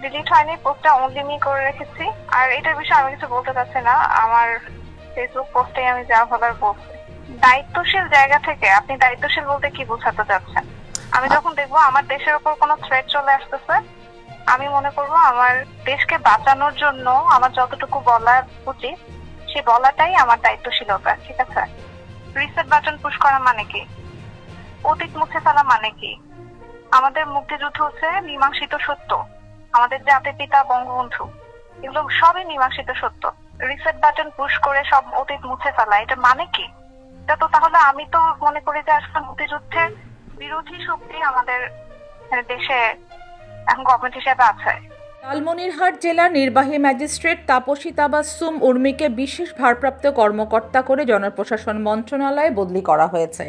Delete হয়নি, পোস্টটা only me করে রেখেছি। আর এটার বিষয়ে আমি কিছু বলতে চাচ্ছি না, আমার ফেসবুক পোস্টে আমি যা বলার বলছি। দায়িত্বশীল জায়গা থেকে আপনি দায়িত্বশীল বলতে কি বোঝাতে চাচ্ছেন? আমি যখন দেখবো আমার দেশের উপর কোনো থ্রেট চলে আসতেছে, আমি মনে করবো আমার দেশকে বাঁচানোর জন্য আমার যতটুকু বলা উচিত সে বলাটাই আমার দায়িত্বশীলতা। ঠিক আছে? রিসেট বাটন পুশ করা মানে কি? অতীত মুছে ফেলা মানে কি? আমাদের মুক্তিযুদ্ধ হচ্ছে মীমাংসিত সত্য, আমাদের জাতির পিতা বঙ্গবন্ধু, এগুলো সবই মীমাংসিত সত্য। রিসেট বাটন পুশ করে সব অতীত মুছে ফেলা, এটা মানে কি? এটা তো তাহলে আমি তো মনে করি যে আসলে মুক্তিযুদ্ধের বিরোধী শক্তি আমাদের দেশে এখন গভর্নমেন্ট হিসেবে আছে। লালমনিরহাট জেলার নির্বাহী ম্যাজিস্ট্রেট তাপসী তাবাসসুম উর্মিকে বিশেষ ভারপ্রাপ্ত কর্মকর্তা করে জনপ্রশাসন মন্ত্রণালয়ে বদলি করা হয়েছে।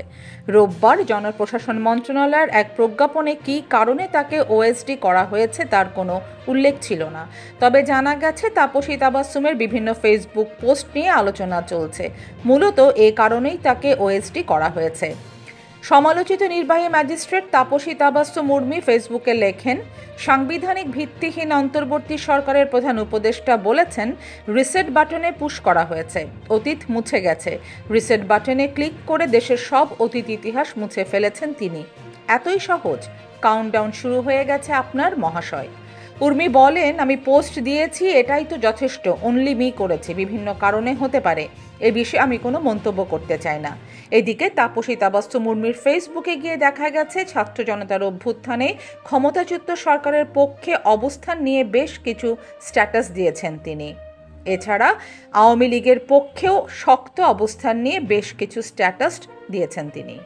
রোববার জনপ্রশাসন মন্ত্রণালয়ের এক প্রজ্ঞাপনে কী কারণে তাকে ওএসডি করা হয়েছে তার কোনো উল্লেখ ছিল না। তবে জানা গেছে তাপসী তাবাসসুমের বিভিন্ন ফেসবুক পোস্ট নিয়ে আলোচনা চলছে। মূলত এ কারণেই তাকে ওএসডি করা হয়েছে। সমালোচিত নির্বাহী ম্যাজিস্ট্রেট তাপসী তাবাসসুম উর্মি ফেসবুকে লেখেন, সাংবিধানিক ভিত্তিহীন অন্তর্বর্তী সরকারের প্রধান উপদেষ্টা বলেছেন রিসেট বাটনে পুশ করা হয়েছে, অতীত মুছে গেছে। রিসেট বাটনে ক্লিক করে দেশের সব অতীত ইতিহাস মুছে ফেলেছেন তিনি। এতই সহজ, কাউন্টডাউন শুরু হয়ে গেছে আপনার মহাশয়। উর্মি বলেন, আমি পোস্ট দিয়েছি, এটাই তো যথেষ্ট, অনলি মি করেছি, বিভিন্ন কারণে হতে পারে, এ বিষয়ে আমি কোনো মন্তব্য করতে চাই না। এদিকে তাপসী তাবাসসুম উর্মির ফেসবুকে গিয়ে দেখা গেছে ছাত্র জনতার অভ্যুত্থানে ক্ষমতাচ্যুত সরকারের পক্ষে অবস্থান নিয়ে বেশ কিছু স্ট্যাটাস দিয়েছেন তিনি। এছাড়া আওয়ামী লীগের পক্ষেও শক্ত অবস্থান নিয়ে বেশ কিছু স্ট্যাটাস দিয়েছেন তিনি।